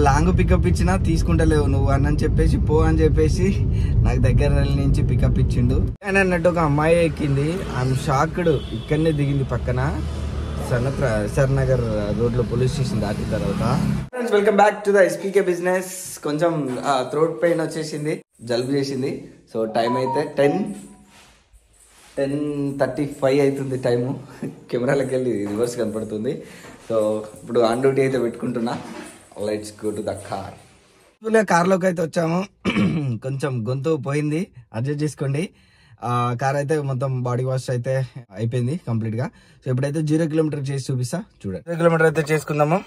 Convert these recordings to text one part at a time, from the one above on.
Long pickup ఇచ్చినా తీసుకుంటలేవు నువ్వు అని చెప్పేసి పో అని చెప్పేసి నాకు దగ్గర నుంచి పికప్ ఇచ్చిండు. అని అన్నట్టు ఒక అమ్మాయి ఎక్కింది. ఆమె షాక్డ్. ఇక్కడనే దిగింది పక్కన సర్నగర్ రోడ్ లో పోలీస్ స్టేషన్ దాటిన తర్వాత. Welcome back to the ఎస్పీకే business. కొంచెం థ్రోట్ పెయిన్ వచ్చేసింది, జలుబు చేసింది. సో టైం అయితే 10:35 అవుతుంది టైము. కెమెరాలకు వెళ్ళి రివర్స్ కనపడుతుంది. సో ఇప్పుడు ఆన్ డ్యూటీ అయితే పెట్టుకుంటున్నా. Let's go to the car. కార్లోకి అయితే వచ్చాము. కొంచెం గొంతు పోయింది, అడ్జస్ట్ చేసుకోండి. కార్ అయితే మొత్తం బాడీ వాష్ అయితే అయిపోయింది కంప్లీట్ గా. సో ఇప్పుడైతే 0 కిలోమీటర్ చేసి చూపిస్తా చూడండి. 0 కిలోమీటర్ అయితే చేసుకుందాము.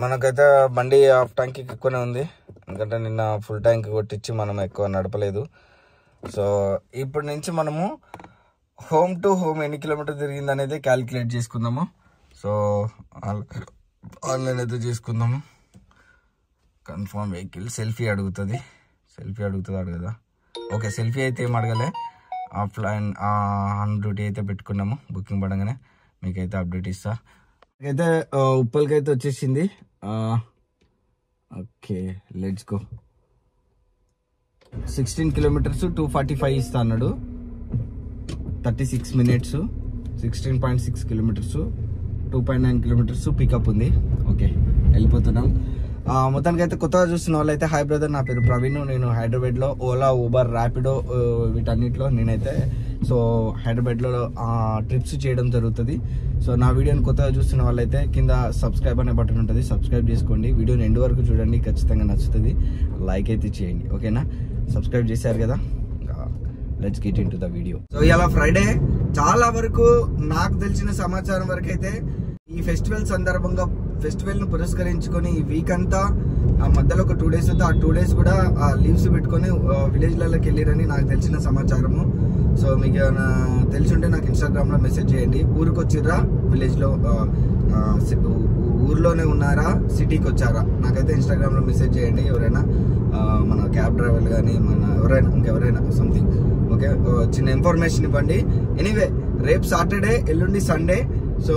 మనకైతే బండి హాఫ్ ట్యాంక్ ఎక్కువనే ఉంది, ఎందుకంటే నిన్న ఫుల్ ట్యాంక్ కొట్టించి మనం ఎక్కువ నడపలేదు. సో ఇప్పటి నుంచి మనము హోమ్ టు హోమ్ ఎన్ని కిలోమీటర్ తిరిగింది అనేది క్యాలిక్యులేట్ చేసుకుందాము. సో ఆన్లైన్ అయితే చేసుకుందాము. కన్ఫర్మ్ వెహికల్ సెల్ఫీ అడుగుతుంది అడగదా? ఓకే, సెల్ఫీ అయితే ఏం అడగలే. ఆఫ్లైన్ ఆన్ డ్యూటీ అయితే పెట్టుకున్నాము. బుకింగ్ పడగానే మీకైతే అప్డేట్ ఇస్తా. అయితే ఉప్పల్కి అయితే వచ్చేసింది. Okay, let's go. 16 కిలోమీటర్స్ 245 ఇస్తా అన్నాడు. 36 మినిట్స్ 16.6 కిలోమీటర్స్ 2.9 కిలోమీటర్స్ పికప్ ఉంది. ఓకే, వెళ్ళిపోతున్నాం. మొత్తానికి అయితే కొత్తగా చూస్తున్న వాళ్ళు అయితే హాయ్ బ్రదర్, నా పేరు ప్రవీణ్. నేను హైదరాబాద్లో ఓలా, ఊబర్, ర్యాపిడో వీటన్నిటిలో నేనైతే హైదరాబాద్లో ట్రిప్స్ చేయడం జరుగుతుంది. సో నా వీడియోని కొత్తగా చూస్తున్న వాళ్ళైతే కింద సబ్స్క్రైబ్ అనే బటన్ ఉంటుంది, సబ్స్క్రైబ్ చేసుకోండి. వీడియోని ఎండ్ వరకు చూడండి, ఖచ్చితంగా నచ్చుతుంది. లైక్ అయితే చేయండి, ఓకేనా? సబ్స్క్రైబ్ చేశారు కదా, let's get into the video. So ఇలా ఫ్రైడే చాలా వరకు నాకు తెలిసిన సమాచారం వరకు అయితే ఈ ఫెస్టివల్ సందర్భంగా ఫెస్టివల్ ను పురస్కరించుకొని ఈ వీక్ అంతా మధ్యలో ఒక 2 డేస్ అయితే ఆ 2 డేస్ కూడా లీవ్స్ పెట్టుకొని విలేజ్లలోకి వెళ్ళిరని నాకు తెలిసిన సమాచారము. సో మీకు ఏమైనా తెలిసి ఉంటే నాకు ఇన్స్టాగ్రామ్ లో మెసేజ్ చేయండి. ఊరికి వచ్చిర్రా, విలేజ్ లో ఊర్లోనే ఉన్నారా, సిటీకి వచ్చారా? నాకైతే ఇన్స్టాగ్రామ్ లో మెసేజ్ చేయండి. ఎవరైనా మన క్యాబ్ డ్రైవర్లు కానీ మన ఇంకెవరైనా సంథింగ్ ఓకే, చిన్న ఇన్ఫర్మేషన్ ఇవ్వండి. ఎనీవే, రేపు సాటర్డే, ఎల్లుండి సండే. సో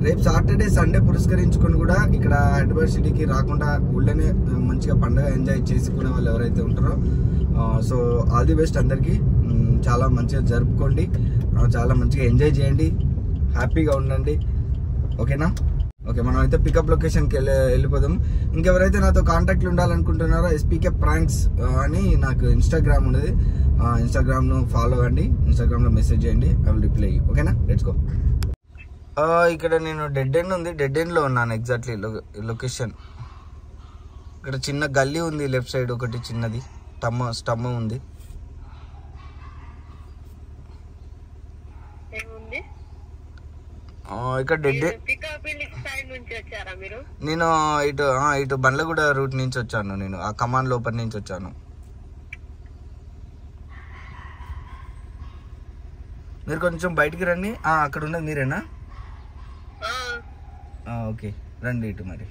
రేపు సాటర్డే సండే పురస్కరించుకొని కూడా ఇక్కడ హైదరాబాద్ సిటీకి రాకుండా ఊళ్ళోనే మంచిగా పండుగ ఎంజాయ్ చేసుకునే వాళ్ళు ఎవరైతే ఉంటారో, సో ఆల్ ది బెస్ట్ అందరికీ. చాలా మంచిగా జరుపుకోండి, చాలా మంచిగా ఎంజాయ్ చేయండి, హ్యాపీగా ఉండండి, ఓకేనా? ఓకే, మనం అయితే పికప్ లొకేషన్కి వెళ్ళిపోదాం. ఇంకెవరైతే నాతో కాంటాక్ట్లు ఉండాలనుకుంటున్నారో ఎస్పీకే ప్రాంక్స్ అని నాకు ఇన్స్టాగ్రామ్ ఉన్నది, ఇన్స్టాగ్రామ్ను ఫాలో అవ్వండి. ఇన్స్టాగ్రామ్లో మెసేజ్ చేయండి, ఐ విల్ రిప్లై. ఓకేనా? Let's go. ఇక్కడ నేను డెడ్ ఎండ్ ఉంది, డెడ్ ఎండ్లో ఉన్నాను. ఎగ్జాక్ట్లీ లొకేషన్ ఇక్కడ చిన్న గల్లీ ఉంది, లెఫ్ట్ సైడ్ ఒకటి చిన్నది స్టమ్ ఉంది. ఇక్కడ డెడ్ నేను ఇటు బండ్లగూడ రూట్ నుంచి వచ్చాను. నేను ఆ కమాన్ లోపల నుంచి వచ్చాను. మీరు కొంచెం బయటికి రండి. అక్కడ ఉన్నది మీరేనా? ఓకే, రండి ఇటు. మరి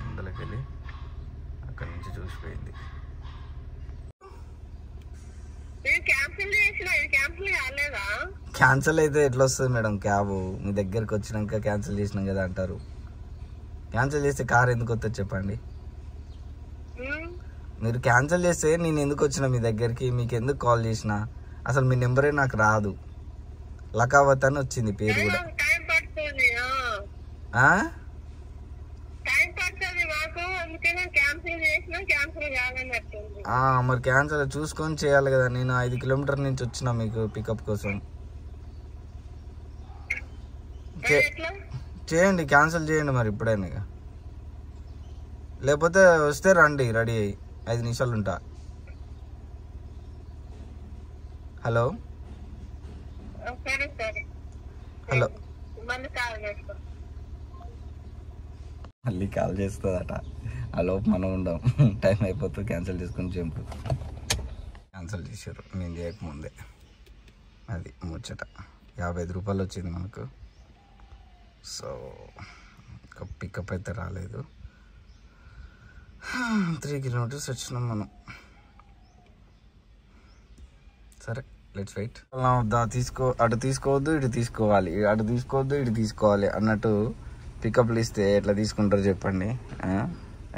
ముందలకి వెళ్ళి అక్కడ నుంచి చూసిపోయింది. క్యాన్సిల్ అయితే ఎట్లా వస్తుంది మేడం క్యాబ్? మీ దగ్గరకు వచ్చినాక క్యాన్సిల్ చేసినాం కదా అంటారు. క్యాన్సిల్ చేస్తే కార్ ఎందుకు వస్తుంది చెప్పండి? మీరు క్యాన్సిల్ చేస్తే నేను ఎందుకు వచ్చినా మీ దగ్గరికి? మీకు ఎందుకు కాల్ చేసిన? అసలు మీ నెంబరే నాకు రాదు. లకావత్ అని వచ్చింది పేరు కూడా. మరి క్యాన్సిల్ చూసుకొని చేయాలి కదా. నేను 5 కిలోమీటర్ నుంచి వచ్చిన మీకు పికప్ కోసం. చేయండి, క్యాన్సిల్ చేయండి మరి ఇప్పుడైనా. లేకపోతే వస్తే రండి, రెడీ అయ్యి 5 నిమిషాలు ఉంటా. హలో హలో, మళ్ళీ కాల్ చేస్తుందట. ఆ లోపు మనం ఉండం, టైం అయిపోతుంది. క్యాన్సిల్ చేసుకుని చెంపు క్యాన్సిల్ చేశారు నేను చేయకముందే. అది ముచ్చట. 55 రూపాయలు వచ్చింది మనకు. సో పికప్ అయితే రాలేదు. 3 కిలోమీటర్స్ వచ్చినాం మనం. సరే లెట్స్ వెయిట్. తీసుకో, అటు తీసుకోవద్దు ఇటు తీసుకోవాలి, అటు తీసుకోవద్దు ఇటు తీసుకోవాలి అన్నట్టు పికప్లు ఇస్తే ఎట్లా తీసుకుంటారు చెప్పండి.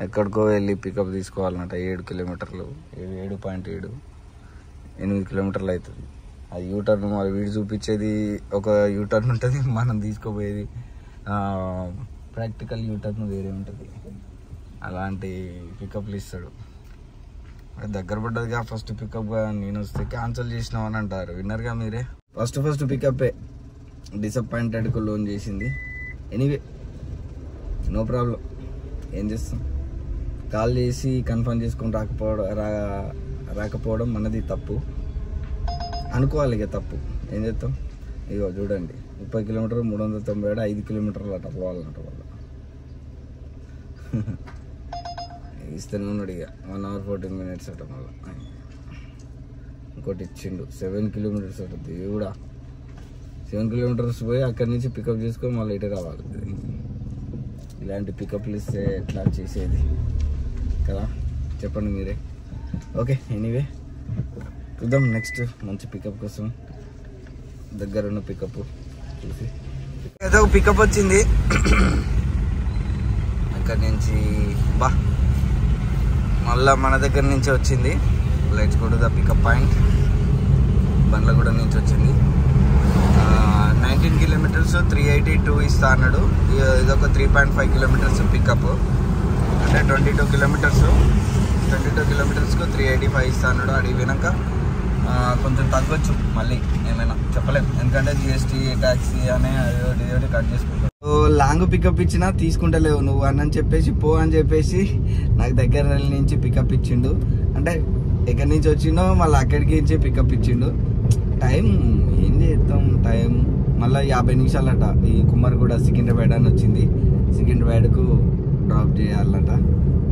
ఎక్కడికో వెళ్ళి పికప్ తీసుకోవాలన్నట. 7 కిలోమీటర్లు, 7.7 8 కిలోమీటర్లు అవుతుంది. అది యూటర్న్ మరి వీడు చూపించేది ఒక యూటర్న్ ఉంటుంది, మనం తీసుకోపోయేది ప్రాక్టికల్ యూటర్న్ వేరే ఉంటుంది. అలాంటి పికప్లు ఇస్తాడు. దగ్గర పడ్డదిగా ఫస్ట్ పికప్గా నేను వస్తే క్యాన్సిల్ చేసినామని అంటారు. విన్నర్గా మీరే. ఫస్ట్ పికప్పే డిసప్పాయింటెడ్కు లోన్ చేసింది. ఎనీవే నో ప్రాబ్లం, ఏం చేస్తాం. కాల్ చేసి కన్ఫర్మ్ చేసుకొని రాకపోవడం మనది తప్పు అనుకోవాలి. ఇక తప్పు ఏం చేస్తాం. ఇగో చూడండి 30 కిలోమీటర్లు 397, 5 కిలోమీటర్లు అట్లా పోవాలన్నట్టు వాళ్ళు ఇస్తూనే ఉన్నాడు. ఇక 1 hour 14 minutes అట. మళ్ళీ ఇంకోటి ఇచ్చిండు 7 కిలోమీటర్స్ అట. దేవుడా, 7 కిలోమీటర్స్ పోయి అక్కడి నుంచి పికప్ చేసుకొని మళ్ళీ ఇటే రావాలి. ఇలాంటి పికప్లు ఇస్తే ఎట్లా చేసేది కదా, చెప్పండి మీరే. ఓకే, ఎనీవే చూద్దాం నెక్స్ట్ మంచి పికప్ కోసం. దగ్గర ఉన్న పికప్ చూసి ఏదో పికప్ వచ్చింది అక్కడి నుంచి. మళ్ళా మన దగ్గర నుంచి వచ్చింది. Let's go to the pickup point. Bandlaguda నుంచి వచ్చింది. 19 కిలోమీటర్స్ 382 ఇస్తా అన్నాడు. ఇదొక 3.5 కిలోమీటర్స్ పికప్, అంటే 22 కిలోమీటర్స్కు 385 ఇస్తా అన్నాడు. అడిగి వినాక కొంచెం తగ్గొచ్చు మళ్ళీ, ఏమైనా చెప్పలేం. ఎందుకంటే జిఎస్టీ ట్యాక్సీ అనే అదొకటి కట్ చేసుకుంటాం. లాంగ్ పికప్ ఇచ్చినా తీసుకుంటలేవు నువ్వు అని చెప్పేసి పో అని చెప్పేసి నాకు దగ్గర నుంచి పికప్ ఇచ్చిండు. అంటే ఎక్కడి నుంచి వచ్చిండో మళ్ళీ అక్కడికి నుంచి పికప్ ఇచ్చిండు. టైం ఏం చేస్తాం, టైం మళ్ళీ 50 నిమిషాలట. ఈ కుమ్మరిగూడ సికింద్రాబాద్ అని వచ్చింది. సికింద్రాబాద్కు డ్రాప్ చేయాలట.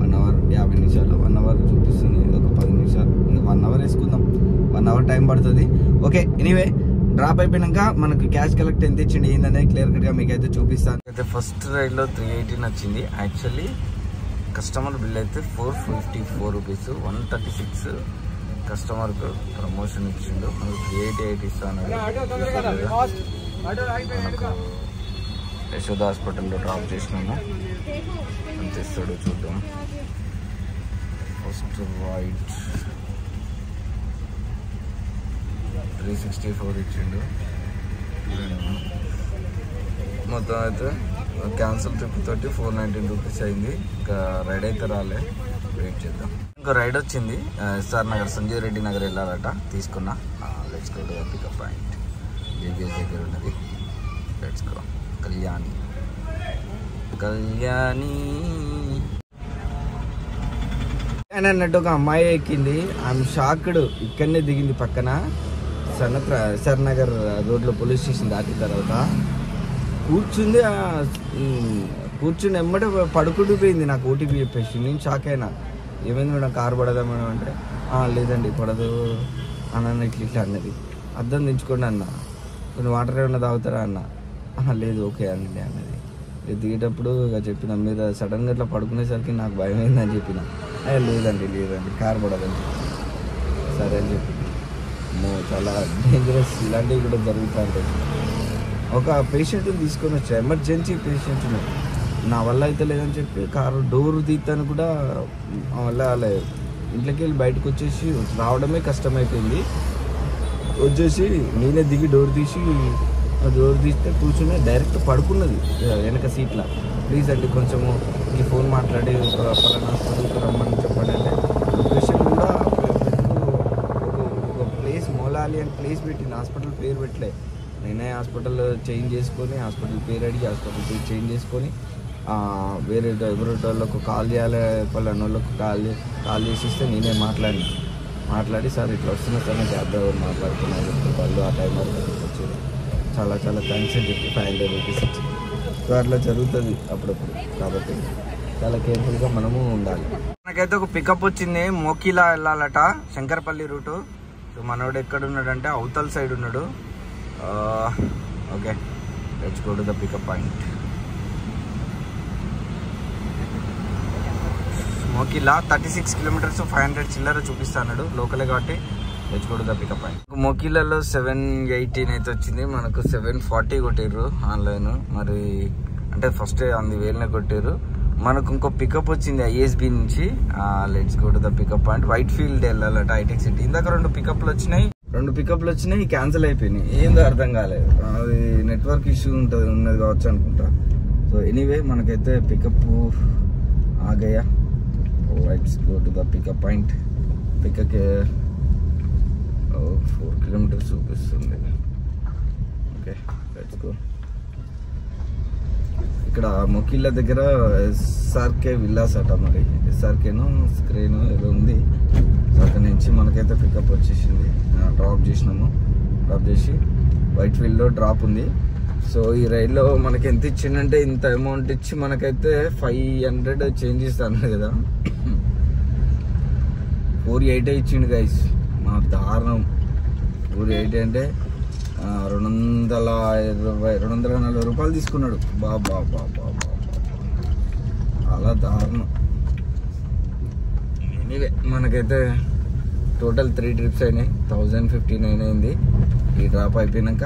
1 hour 50 నిమిషాలు, 1 hour చూపిస్తుంది. ఇది ఒక 10 నిమిషాలు, ఇంకా 1 hour వేసుకుందాం. 1 hour టైం పడుతుంది. ఓకే, ఎనీవే డ్రాప్ అయిపోయినాక మనకు క్యాష్ కలెక్ట్ ఎంత ఇచ్చింది ఏందనేది క్లియర్ కట్గా మీకు అయితే చూపిస్తాను. అయితే ఫస్ట్ రైడ్లో 318 వచ్చింది. యాక్చువల్లీ కస్టమర్ బిల్ అయితే 454 రూపీస్, 136 కస్టమర్కు ప్రమోషన్ ఇచ్చిండు. మనకు 388 ఇస్తాను. యశోద హాస్పిటల్లో డ్రాప్ చేసినాము. ఎంత ఇస్తాడో చూద్దాం. ఫస్ట్ రైడ్ 364 ఇచ్చిండు. మొత్తం అయితే క్యాన్సిల్ ట్రిప్ తోటి 419 రూపీస్ అయింది. ఇంకా రైడ్ అయితే రాలే, వెయిట్ చేద్దాం. ఇంకో రైడ్ వచ్చింది. ఎస్ఆర్ నగర్ సంజయ్ రెడ్డి నగర్ వెళ్ళాలట. తీసుకున్నా. Let's go to the pickup point. JBS దగ్గర ఉన్నది. Let's go. కళ్యాణి అన్నట్టు ఒక అమ్మాయి ఎక్కింది. I'm shocked. ఇక్కడనే దిగింది పక్కన ఎస్ఆర్ నగర్ రోడ్లో పోలీస్ స్టేషన్ దాటిన తర్వాత కూర్చుంది. కూర్చుని ఎమ్మటే పడుకుంటూ నాకు ఓటీపీ చెప్పేసి. నేను షాక్ అయినా. ఏమైంది మేడం, కారు పడదా మేడం అంటే లేదండి పడదు అన్న. ఇట్లా అన్నది. అద్దం దించుకోండి అన్న. కొన్ని వాటర్ ఏమన్నా తాగుతారా అన్న. లేదు ఓకే అండి అన్నది. దిగేటప్పుడు ఇక చెప్పిన, మీరు సడన్గా ఇట్లా పడుకునేసరికి నాకు భయం అయిందని చెప్పిన. లేదండి కారు పడదని చెప్పి. సరే అని చెప్పి. చాలా డేంజరస్, ఇలాంటివి కూడా జరుగుతుంటాయి. ఒక పేషెంట్ని తీసుకొని వచ్చా, ఎమర్జెన్సీ పేషెంట్ని. నా వల్ల అయితే లేదని చెప్పి కారు డోర్ తీస్తాను కూడా వల్ల ఇంట్లోకి వెళ్ళి బయటకు వచ్చేసి రావడమే కష్టమైపోయింది. వచ్చేసి నేనే దిగి డోర్ తీస్తే కూర్చుని డైరెక్ట్ పడుకున్నది వెనక సీట్లో. ప్లీజ్ అండి కొంచెము ఈ ఫోన్ మాట్లాడి పలానా హాస్పిటల్కి రమ్మని చెప్పండి అంటే లొకేషన్ కూడా ఒక ప్లేస్ మోలాలి అని ప్లేస్ పెట్టింది. హాస్పిటల్ పేరు పెట్టలే. నేనే హాస్పిటల్ చేంజ్ చేసుకొని హాస్పిటల్ పేరు అడిగి హాస్పిటల్ పేరు చేంజ్ చేసుకొని వేరే ఎవరిటోళ్ళకు కాల్ చేయాలి, పలానోళ్ళకు కాల్ చేసి ఇస్తే నేనే మాట్లాడి సార్ ఇట్లా వస్తున్నా సార్ నేను క్యాబ్ డ్రైవర్ మాట్లాడుతున్నాను వాళ్ళు ఆ టైం వరకు వచ్చేది. చాలా థ్యాంక్స్ అని చెప్పి 500 రూపీస్ ఇచ్చింది. సో అట్లా జరుగుతుంది అప్పుడప్పుడు. కాబట్టి చాలా కేర్ఫుల్గా మనము ఉండాలి. నాకైతే ఒక పికప్ వచ్చింది. మోకిలా వెళ్ళాలట, శంకరపల్లి రూటు. సో మనోడు ఎక్కడ ఉన్నాడంటే అవతల సైడ్ ఉన్నాడు. Okay, let's go to the pickup point. Mokila 36 kilometres 500 చిల్లర చూపిస్తాడు. లోకలే కాబట్టి let's go to the pickup point. మొకిలలో 718 అయితే వచ్చింది, మనకు 740 కొట్టిర్రు ఆన్లైన్. మరి అంటే ఫస్ట్ అంది వేలనే కొట్టిర్రు. మనకు ఇంకో పికప్ వచ్చింది ఐఎస్బి నుంచి. Let's go to the pickup point. Whitefield వెళ్ళాలట, హైటెక్ సిటీ. ఇందాక 2 పికప్లు వచ్చినాయి, క్యాన్సిల్ అయిపోయినాయి. ఏందో అర్థం కాలేదు, అది నెట్వర్క్ ఇష్యూ ఉన్నది కావచ్చు అనుకుంటా. సో ఎనీవే మనకైతే పికప్ ఆగయా. Let's go to the pickup point. Pickup 4 kilometres చూపిస్తుంది. Okay let's go. ఇక్కడ మొకిళ్ళ దగ్గర ఎస్ఆర్కే విల్లాస్ అట, మరి ఎస్ఆర్కేనో స్క్రీన్ ఏదో ఉంది. సో అక్కడ నుంచి మనకైతే పికప్ వచ్చేసింది. డ్రాప్ చేసి వైట్ ఫీల్డ్లో డ్రాప్ ఉంది. సో ఈ రైల్లో మనకి ఎంత ఇచ్చిండంటే, ఇంత అమౌంట్ ఇచ్చి మనకైతే 500 చేంజ్ ఇస్తాను కదా, 480 ఇచ్చిండు గైస్. మా దారుణం. 480 అంటే 240 రూపాయలు తీసుకున్నాడు. బాబా అలా దారుణం. ఎనీవే మనకైతే టోటల్ 3 ట్రిప్స్ అయినాయి, 1059 అయింది. ఈ డ్రాప్ అయిపోయినాక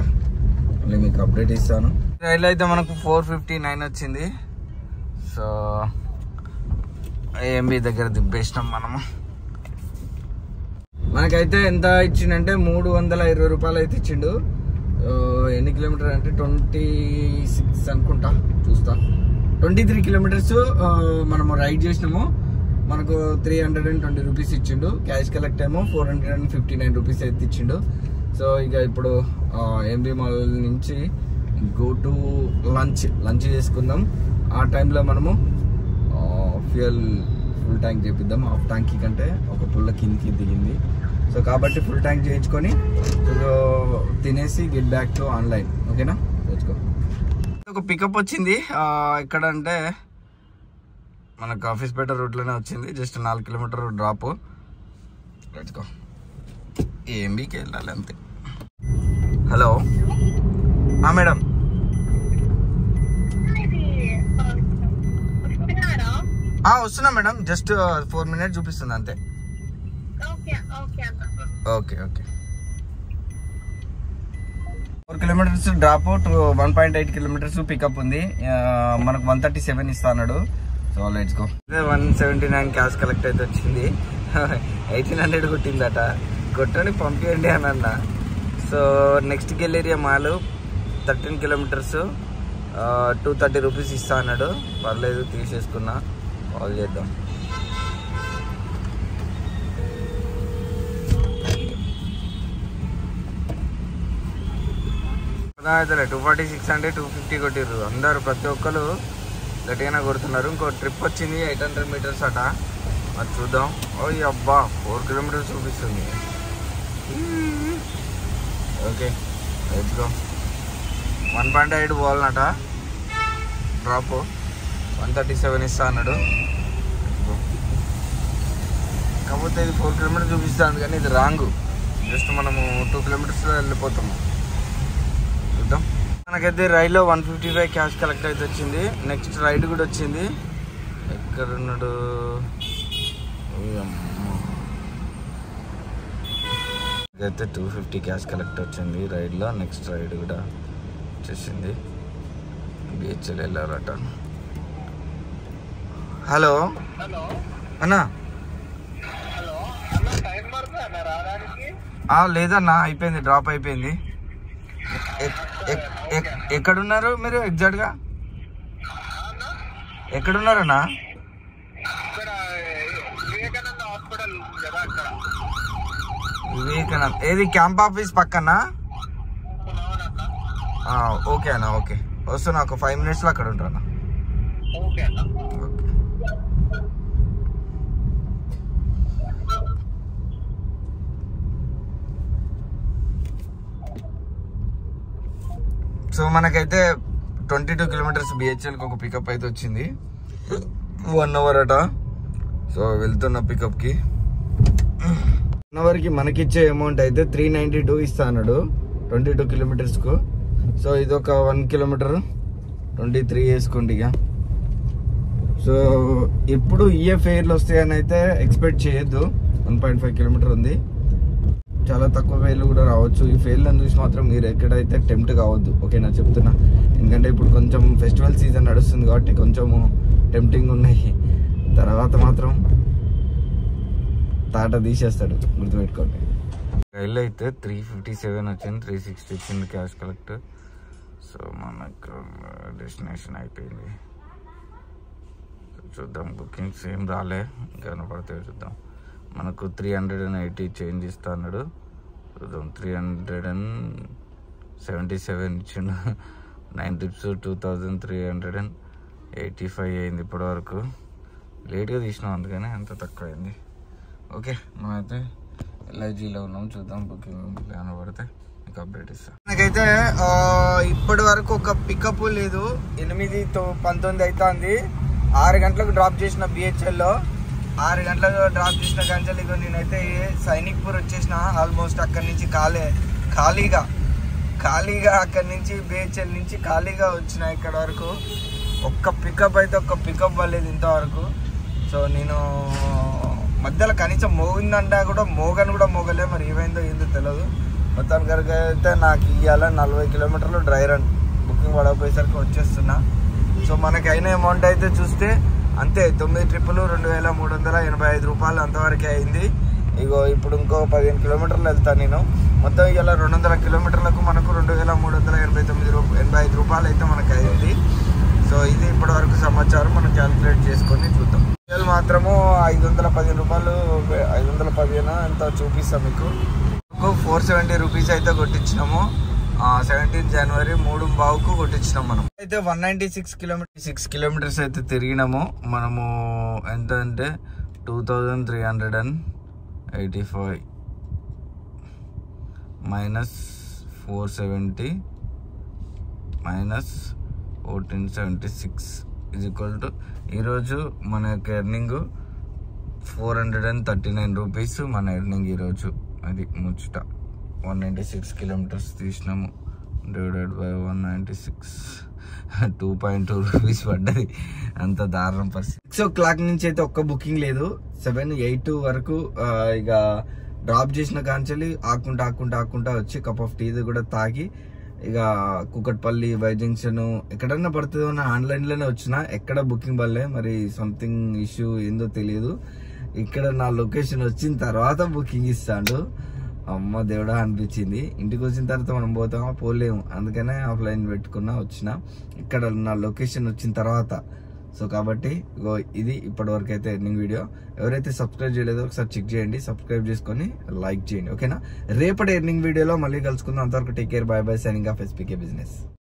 మళ్ళీ మీకు అప్డేట్ ఇస్తాను. రైలు అయితే మనకు 459 వచ్చింది. సో ఏఎంబి దగ్గర దింపేసినాం మనము. మనకైతే ఎంత ఇచ్చిండంటే 320 రూపాయలు అయితే ఇచ్చిండు. ఎన్ని కిలోమీటర్ అంటే 26 అనుకుంటా, చూస్తా. 23 కిలోమీటర్స్ మనము రైడ్ చేసినాము. మనకు 320 రూపీస్ ఇచ్చిండు. క్యాష్ కలెక్ట్ ఏమో 459 రూపీస్ అయితే ఇచ్చిండు. సో ఇక ఇప్పుడు ఎంబీ మాల్ నుంచి గో టు లంచ్ చేసుకుందాం. ఆ టైంలో మనము ఫ్యూయల్ ఫుల్ ట్యాంక్ చేపిద్దాం. హాఫ్ ట్యాంక్ కంటే ఒక పుల్ల కిందికి దిగింది. సో కాబట్టి ఫుల్ ట్యాంక్ చేయించుకొని తినేసి గెట్ బ్యాక్ టు ఆన్లైన్. ఓకేనా, తెచ్చుకో. ఒక పికప్ వచ్చింది. ఎక్కడ అంటే మనకు ఆఫీస్పేట రూట్లోనే వచ్చింది. Just 4 kilometre drop. తెచ్చుకో. ఏఎంబీకి వెళ్ళాలి అంతే. Hello madam. వస్తున్నా మేడం, జస్ట్ 4 మినిట్స్ చూపిస్తుంది అంతే. Okay 4 kilometres drop, 1.8 kilometres pickup ఉంది. మనకు 137 ఇస్తా అన్నాడు. So let's go. 179 cash collect అయితే వచ్చింది. 1800 కొట్టిందట. కొట్టని పంపించండి అని అన్న. So next Galleria mall 13 kilometres 230 rupees ఇస్తా అన్నాడు. పర్లేదు, తీసేసుకున్నా. కాల్ చేద్దాం. అయితే 246 అంటే 250 కొట్టిర్రు అందరు. ప్రతి ఒక్కరు గట్టిగానే కొడుతున్నారు. ఇంకో ట్రిప్ వచ్చింది 800 మీటర్స్ అట, అది చూద్దాం. ఓ అబ్బా 4 కిలోమీటర్స్ చూపిస్తుంది. Okay let's go. 1.8 పోవాలన్నట డ్రాప్. 137 ఇస్తా అన్నాడు. కాకపోతే ఇది 4 కిలోమీటర్స్ చూపిస్తాను, కానీ ఇది రాంగ్. జస్ట్ మనము 2 కిలోమీటర్స్లో వెళ్ళిపోతాము. చూద్దాం. మనకైతే రైల్లో 155 క్యాష్ కలెక్ట్ అయితే వచ్చింది. నెక్స్ట్ రైడ్ కూడా వచ్చింది. ఎక్కడున్నాడు? అయితే 250 క్యాష్ కలెక్ట్ వచ్చింది రైడ్లో. నెక్స్ట్ రైడ్ కూడా వచ్చేసింది. బిహెచ్ఎల్ వెళ్ళారట. హలో అన్నా. లేదన్నా, అయిపోయింది, డ్రాప్ అయిపోయింది. ఎక్కడున్నారు మీరు ఎగ్జాక్ట్గా? ఎక్కడున్నారన్నా? వివేకానంద్ ఏది క్యాంప్ ఆఫీస్ పక్కన? ఓకే అన్న, ఓకే వస్తున్నా. ఒక 5 మినిట్స్లో అక్కడ ఉంటాను. ఓకే. సో మనకైతే 22 కిలోమీటర్స్ బిహెచ్ఎల్కి ఒక పికప్ అయితే వచ్చింది. 1 అవర్ అట. సో వెళ్తున్న పికప్కి. 1 అవర్కి మనకిచ్చే అమౌంట్ అయితే 392 ఇస్తా అన్నాడు 22 కిలోమీటర్స్కు. సో ఇదొక 1 కిలోమీటర్ 23 వేసుకోండి ఇక. సో ఎప్పుడు ఫెయిర్లు వస్తాయని అయితే ఎక్స్పెక్ట్ చేయొద్దు. 1.5 కిలోమీటర్ ఉంది. చాలా తక్కువ ఫెయిల్ కూడా రావచ్చు. ఈ ఫెయిల్ అని చూసి మాత్రం మీరు ఎక్కడైతే టెంప్ట్ కావద్దు, ఓకేనా చెప్తున్నా. ఎందుకంటే ఇప్పుడు కొంచెం ఫెస్టివల్ సీజన్ నడుస్తుంది కాబట్టి కొంచెము టెంప్టింగ్ ఉన్నాయి. తర్వాత మాత్రం తాట తీసేస్తాడు, గుర్తుపెట్టుకోండి. రైలు అయితే 357 వచ్చింది, 360 వచ్చింది క్యాష్ కలెక్ట్. సో మనకు డెస్టినేషన్ అయిపోయింది. చూద్దాం, బుకింగ్స్ ఏం రాలే, కనపడితే చూద్దాం. మనకు 380 చేంజ్ ఇస్తా అన్నాడు. చూద్దాం, 377 ఇచ్చిండు. 9 trips 2385 అయింది ఇప్పటి వరకు. లేట్గా తీసినాం అందుకని అంత తక్కువ అయింది. ఓకే, మనమైతే LIGలో ఉన్నాం. చూద్దాం బుకింగ్ కనబడితే మీకు అప్డేట్ ఇస్తాను. నాకైతే ఇప్పటి వరకు ఒక పికప్ లేదు. 8:19 అవుతుంది. 6 గంటలకు డ్రాప్ చేసిన BHLలో. 6 గంటలకు డ్రాప్ చేసిన గంటలు ఇక నేనైతే సైనిక్పూర్ వచ్చేసిన. ఆల్మోస్ట్ అక్కడి నుంచి ఖాళీగా అక్కడి నుంచి BHL నుంచి ఖాళీగా వచ్చిన ఇక్కడ వరకు. ఒక్క పికప్ అయితే ఒక్క పికప్ అవ్వలేదు ఇంతవరకు. సో నేను మధ్యలో కనీసం మోగిందంటే కూడా మోగలే, మరి ఏమైందో ఏందో తెలియదు. మొత్తానికి అయితే నాకు ఇవాళ 40 కిలోమీటర్లు డ్రై రన్ బుకింగ్ పడకపోయేసరికి వచ్చేస్తున్నా. సో మనకి అయిన అమౌంట్ అయితే చూస్తే అంతే, 9 ట్రిప్పులు 2385 రూపాయలు అంతవరకే అయింది. ఇగో ఇప్పుడు ఇంకో 15 కిలోమీటర్లు వెళ్తాను నేను. మొత్తం ఇవాళ 200 కిలోమీటర్లకు మనకు 2385 రూపాయలు అయితే మనకు అయింది. సో ఇది ఇప్పటి వరకు సమాచారం. మనం క్యాలిక్యులేట్ చేసుకొని చూద్దాం. మాత్రము 515 రూపాయలు, 515 ఎంత చూపిస్తాం మీకు. 470 రూపీస్ అయితే కొట్టించినాము. 17 జనవరి 3:15కు కొట్టించినాం. మనం అయితే 196 కిలోమీటర్స్ అయితే తిరిగినాము. మనము ఎంత అంటే 2385 minus 470 minus 1476 is equal to ఈరోజు మన యొక్క ఎర్నింగ్ 439 రూపీస్ మన ఎర్నింగ్ ఈరోజు. అది ముచ్చట. 196 కిలోమీటర్స్ తీసినాము, డివైడెడ్ బై 196, 2.2 రూపీస్ పడ్డది. అంత దారుణం పరిస్థితి. 6 o'clock నుంచి అయితే ఒక్క బుకింగ్ లేదు. 7:08 వరకు ఇక డ్రాప్ చేసిన కాంచెల్లి ఆకుంటా వచ్చి కప్ ఆఫ్ టీ కూడా తాగి ఇక కుకట్పల్లి, వై జంక్షన్ ఎక్కడన్నా పడుతుందో నా ఆన్లైన్లోనే వచ్చిన. ఎక్కడ బుకింగ్ పడలే, మరి సంథింగ్ ఇష్యూ ఏందో తెలియదు. ఇక్కడ నా లొకేషన్ వచ్చిన తర్వాత బుకింగ్ ఇస్తాడు. అమ్మ దేవుడా అనిపించింది. ఇంటికి వచ్చిన తర్వాత మనం పోతామా, పోలేము. అందుకనే ఆఫ్లైన్ పెట్టుకున్నా వచ్చిన. ఇక్కడ నా లొకేషన్ వచ్చిన తర్వాత. సో కాబట్టి ఇది ఇప్పటివరకు అయితే ఎర్నింగ్ వీడియో. ఎవరైతే సబ్స్క్రైబ్ చేయలేదో ఒకసారి చెక్ చేయండి, సబ్స్క్రైబ్ చేసుకొని లైక్ చేయండి, ఓకేనా. రేపటి ఎర్నింగ్ వీడియోలో మళ్ళీ కలుసుకుందాం. అంతవరకు take care, by by, signing off SPK business.